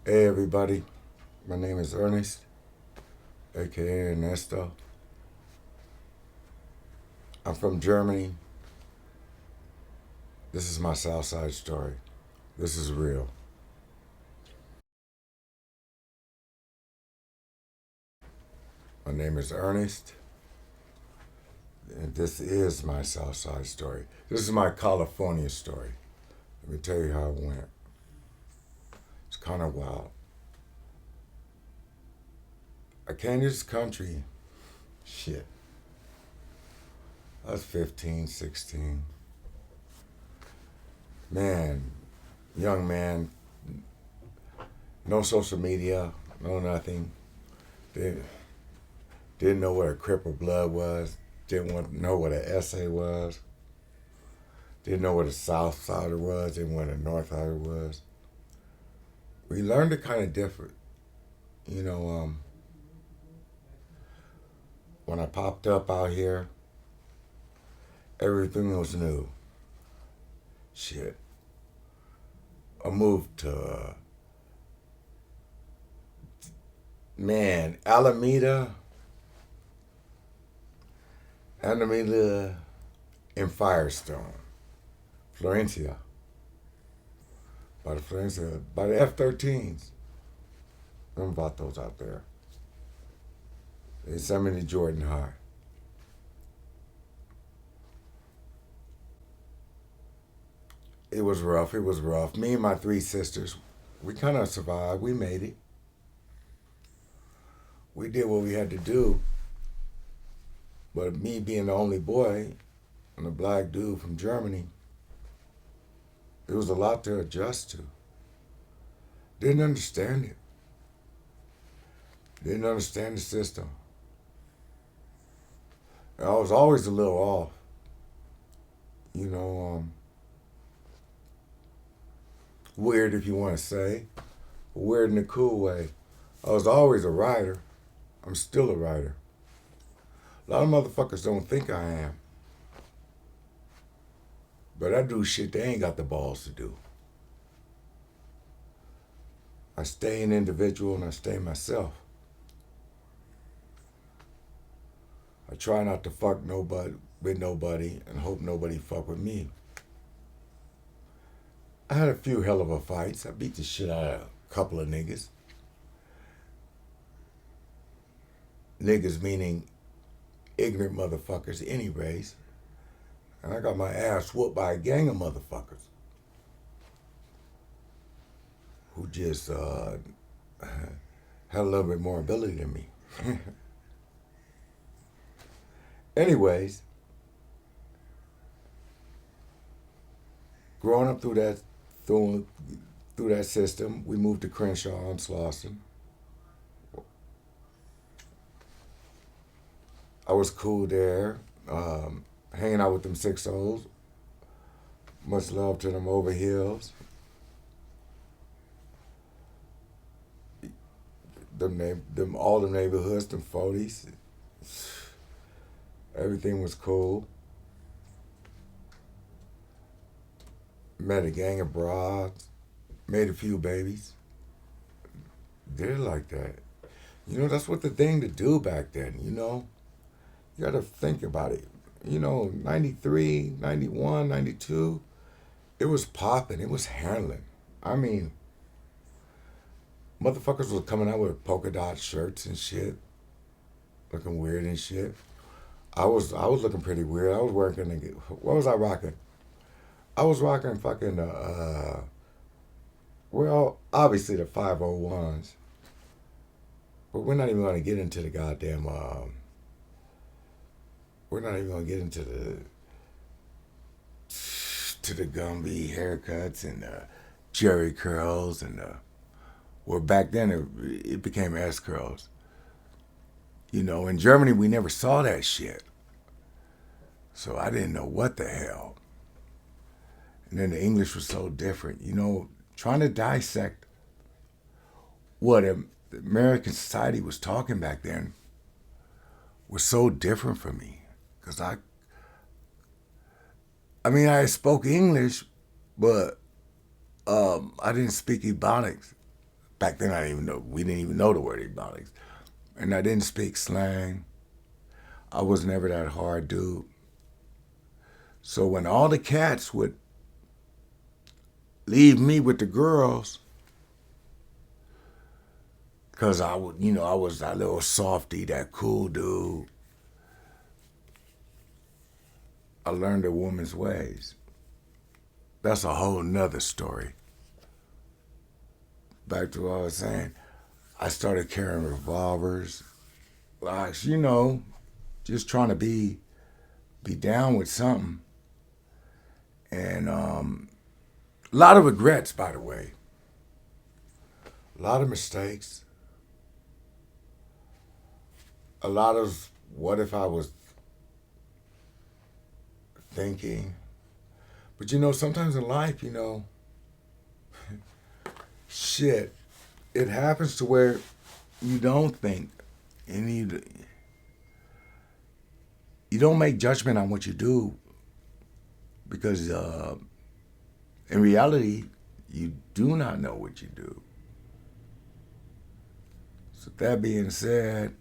Hey everybody, my name is Ernest, aka Ernesto. I'm from Germany. This is my Southside story. This is real. My name is Ernest, and this is my Southside story. This is my California story. Let me tell you how it went. It's kind of wild. I came to this country, shit. I was 15, 16. Man, young man, no social media, no nothing. Didn't know what a Crip or Blood was. Know what an essay was. Didn't know what a South Sider was. Didn't know what a North Sider was. We learned it kind of different. You know, when I popped up out here, everything was new. Shit. I moved to, Alameda and Firestone. Florencia. By the F-13s. Them vatos out there. They sent me to Jordan High. It was rough. Me and my three sisters, we kind of survived. We made it. We did what we had to do. But me being the only boy and a black dude from Germany, it was a lot to adjust to. Didn't understand it. Didn't understand the system. I was always a little off. You know, weird if you want to say. Weird in a cool way. I was always a writer. I'm still a writer. A lot of motherfuckers don't think I am. But I do shit they ain't got the balls to do. I stay an individual and I stay myself. I try not to fuck with nobody and hope nobody fuck with me. I had a few hell of a fights. I beat the shit out of a couple of niggas. Niggas meaning ignorant motherfuckers, any race. And I got my ass whooped by a gang of motherfuckers who just had a little bit more ability than me. Anyways, growing up through that system, we moved to Crenshaw and Slauson. I was cool there, hanging out with them 6-0s. Much love to them over hills. All the neighborhoods, them 40s. Everything was cool. Met a gang of broads. Made a few babies. Did it like that. You know, that's what the thing to do back then, you know? You gotta think about it. You know, 93, 91, 92, it was popping. It was handling. I mean, motherfuckers was coming out with polka dot shirts and shit. Looking weird and shit. I was looking pretty weird. I was working. What was I rocking? I was rocking fucking well, obviously the 501s. But we're not even gonna get into the goddamn we're not even gonna get into the Gumby haircuts and Jerry curls and well, back then it became S curls. You know, in Germany we never saw that shit. So I didn't know what the hell. And then the English was so different. You know, trying to dissect what American society was talking back then was so different for me. Because I spoke English, but I didn't speak Ebonics. Back then, we didn't even know the word ebonics. And I didn't speak slang. I was never that hard dude. So when all the cats would leave me with the girls, because I was that little softy, that cool dude, I learned a woman's ways. That's a whole nother story. Back to what I was saying, I started carrying revolvers, like, just trying to be down with something. And a lot of regrets, by the way. A lot of mistakes. A lot of what if I was thinking. But sometimes in life, shit, it happens to where you don't think and you don't make judgment on what you do because in reality, you do not know what you do. So that being said,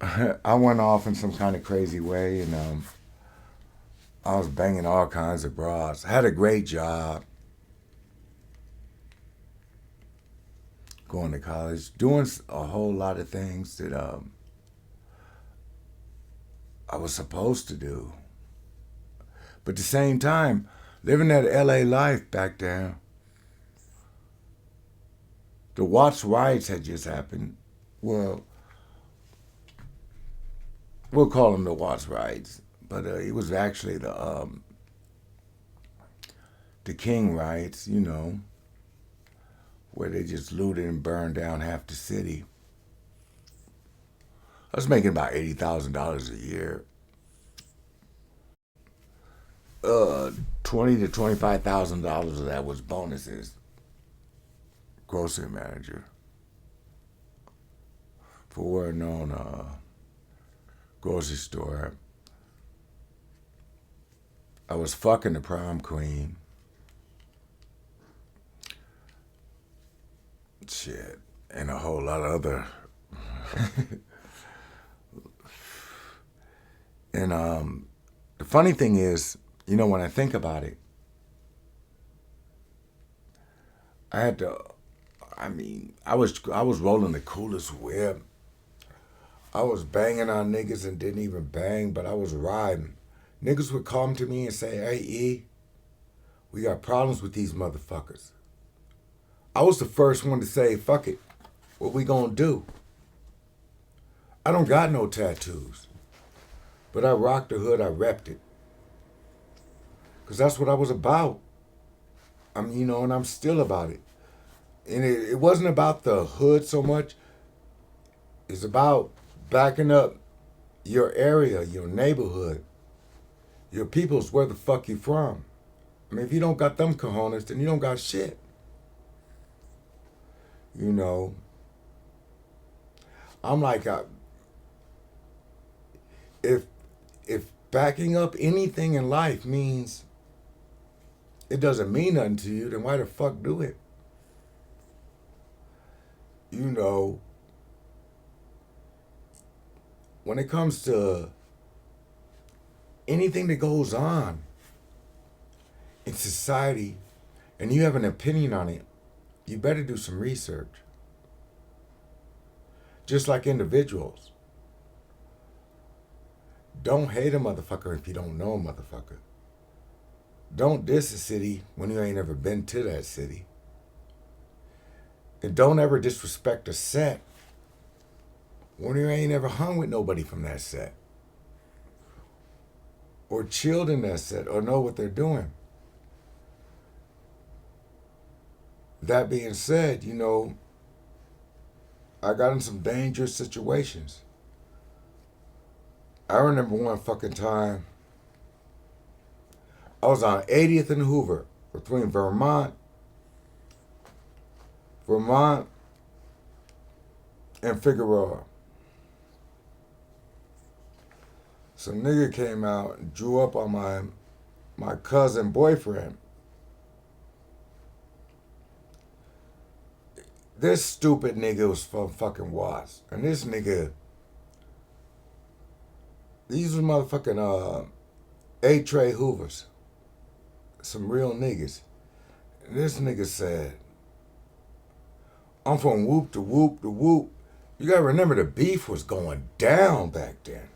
I went off in some kind of crazy way and I was banging all kinds of broads. I had a great job. Going to college, doing a whole lot of things that I was supposed to do. But at the same time, living that LA life back then, the Watts riots had just happened. Well, we'll call them the Watts riots, but it was actually the King riots, where they just looted and burned down half the city. I was making about $80,000 a year. $20,000 to $25,000 of that was bonuses. Grocery manager for a known grocery store. I was fucking the prom queen. Shit, and a whole lot of other. And the funny thing is, when I think about it, I was rolling the coolest whip. I was banging on niggas and didn't even bang, but I was riding. Niggas would come to me and say, "Hey, E, we got problems with these motherfuckers." I was the first one to say, "Fuck it, what we gonna do?" I don't got no tattoos, but I rocked the hood, I repped it. Because that's what I was about. And I'm still about it. And it wasn't about the hood so much. It's about backing up your area, your neighborhood, your peoples, where the fuck you from. If you don't got them cojones, then you don't got shit. I'm like, if backing up anything in life means it doesn't mean nothing to you, then why the fuck do it? When it comes to anything that goes on in society and you have an opinion on it, you better do some research. Just like individuals. Don't hate a motherfucker if you don't know a motherfucker. Don't diss a city when you ain't ever been to that city. And don't ever disrespect a set when you ain't ever hung with nobody from that set. Or chilled in that set or know what they're doing. That being said, I got in some dangerous situations. I remember one fucking time, I was on 80th and Hoover between Vermont and Figueroa. Some nigga came out and drew up on my cousin boyfriend. This stupid nigga was from fucking Watts. And this nigga, these were motherfucking A-Tray Hoovers. Some real niggas. And this nigga said, I'm from whoop to whoop to whoop. You gotta remember the beef was going down back then.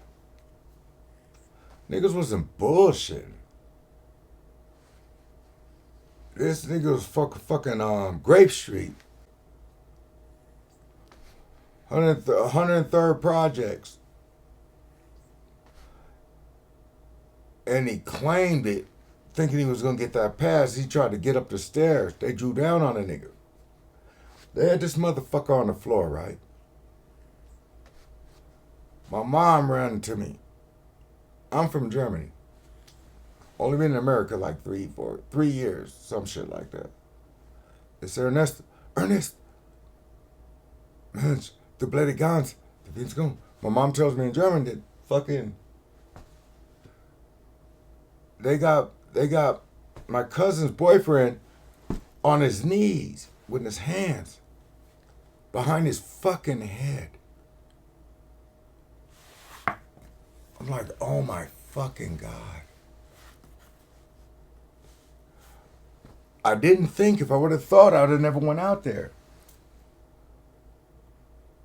Niggas wasn't bullshitting. This nigga was fucking Grape Street. 103rd Projects. And he claimed it, thinking he was gonna get that pass. He tried to get up the stairs. They drew down on a nigga. They had this motherfucker on the floor, right? My mom ran to me. I'm from Germany. Only been in America like 3 years, some shit like that. They said, Ernest, Mensch, du blöde Gans, the Bitz gone. My mom tells me in German that fucking, they got my cousin's boyfriend on his knees with his hands behind his fucking head. I'm like, oh my fucking God. I didn't think, if I would have thought, I would have never went out there.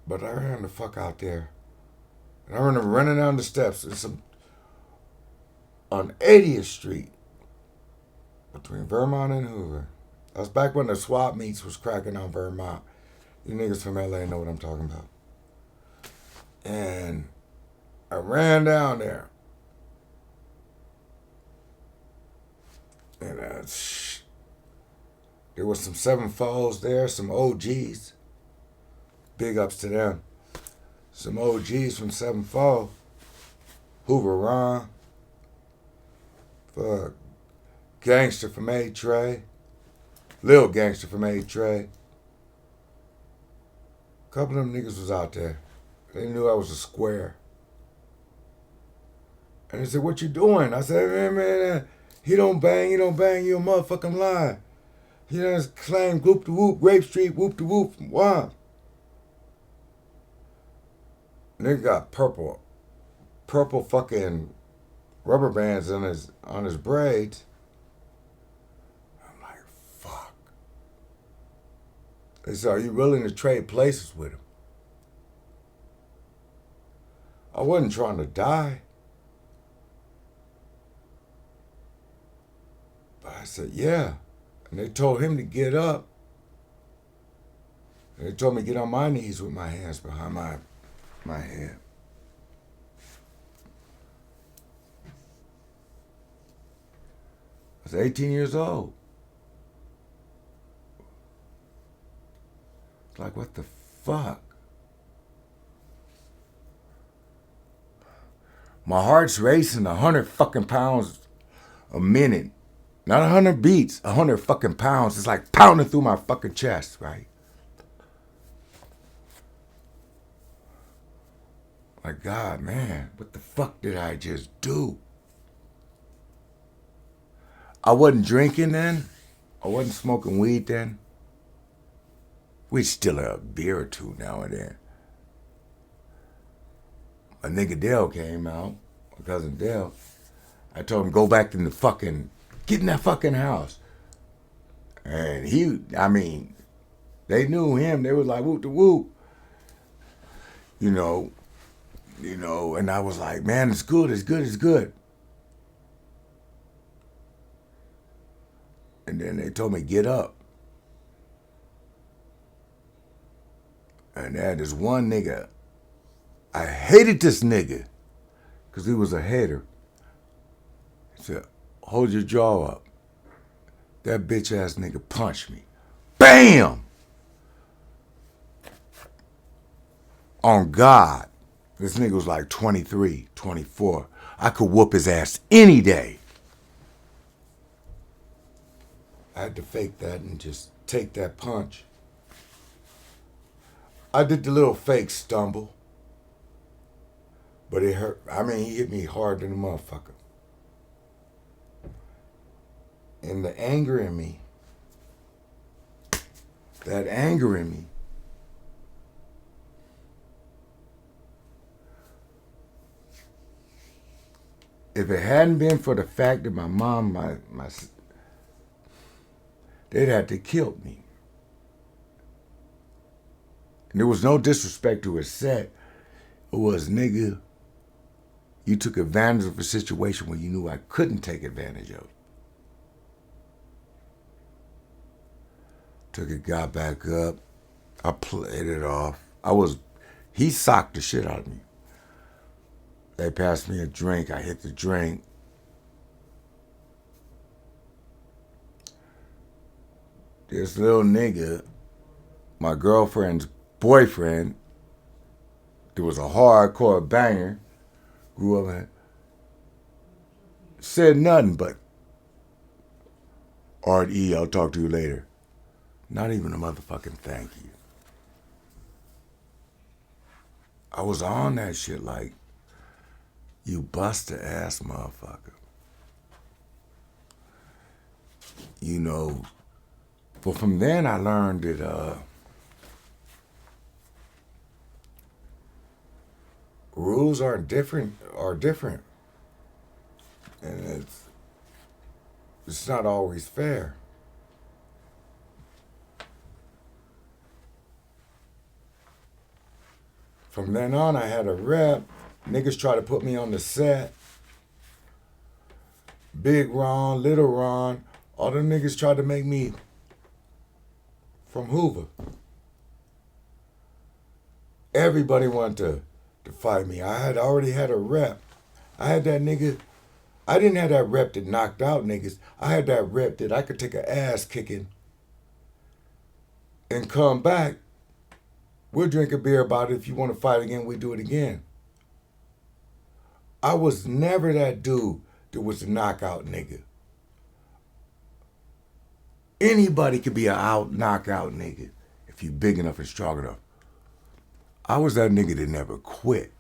But I ran the fuck out there. And I remember running down the steps on 80th Street between Vermont and Hoover. That was back when the swap meets was cracking on Vermont. You niggas from LA know what I'm talking about. And I ran down there. And there was some 7-4s there, some OGs. Big ups to them. Some OGs from 7-4. Hoover Ron. Fuck. GANGSTER from A-Tray. Lil GANGSTER from A-Tray. A couple of them niggas was out there. They knew I was a square. And they said, what you doing? I said, man, he don't bang, you a motherfucking lie. He done claimed whoop to whoop, Grape Street, whoop to whoop. Why? Nigga got purple fucking rubber bands on his braids. I'm like, fuck. They said, are you willing to trade places with him? I wasn't trying to die. But I said, yeah. And they told him to get up. And they told me to get on my knees with my hands behind my head. I was 18 years old. It's like, what the fuck? My heart's racing 100 fucking pounds a minute. Not 100 beats, 100 fucking pounds. It's like pounding through my fucking chest, right? Like, God, man, what the fuck did I just do? I wasn't drinking then. I wasn't smoking weed then. We'd still have a beer or two now and then. My nigga Dale came out, my cousin Dale. I told him, go back in the fucking, get in that fucking house. And they knew him. They was like, whoop to whoop. You know, and I was like, man, it's good. And then they told me, get up. And they had this one nigga. I hated this nigga because he was a hater. He said, hold your jaw up. That bitch ass nigga punched me. Bam! On God. This nigga was like 23, 24. I could whoop his ass any day. I had to fake that and just take that punch. I did the little fake stumble. But it hurt. He hit me hard than a motherfucker. And the anger in me, that anger in me, if it hadn't been for the fact that my mom, they'd had to kill me. And there was no disrespect to his set. It was, nigga, you took advantage of a situation when you knew I couldn't take advantage of. Took it, got back up. I played it off. He socked the shit out of me. They passed me a drink. I hit the drink. This little nigga, my girlfriend's boyfriend, it was a hardcore banger, grew up in, said nothing but, Art E, I'll talk to you later. Not even a motherfucking thank you. I was on that shit like, you busted ass motherfucker. You know, but from then I learned that rules are different. And it's not always fair. From then on, I had a rep. Niggas try to put me on the set. Big Ron, Little Ron, all the niggas tried to make me from Hoover. Everybody wanted to fight me. I had already had a rep. I had that nigga. I didn't have that rep that knocked out niggas. I had that rep that I could take an ass kicking and come back. We'll drink a beer about it. If you want to fight again, we do it again. I was never that dude that was a knockout nigga. Anybody could be a knockout nigga if you big enough and strong enough. I was that nigga that never quit.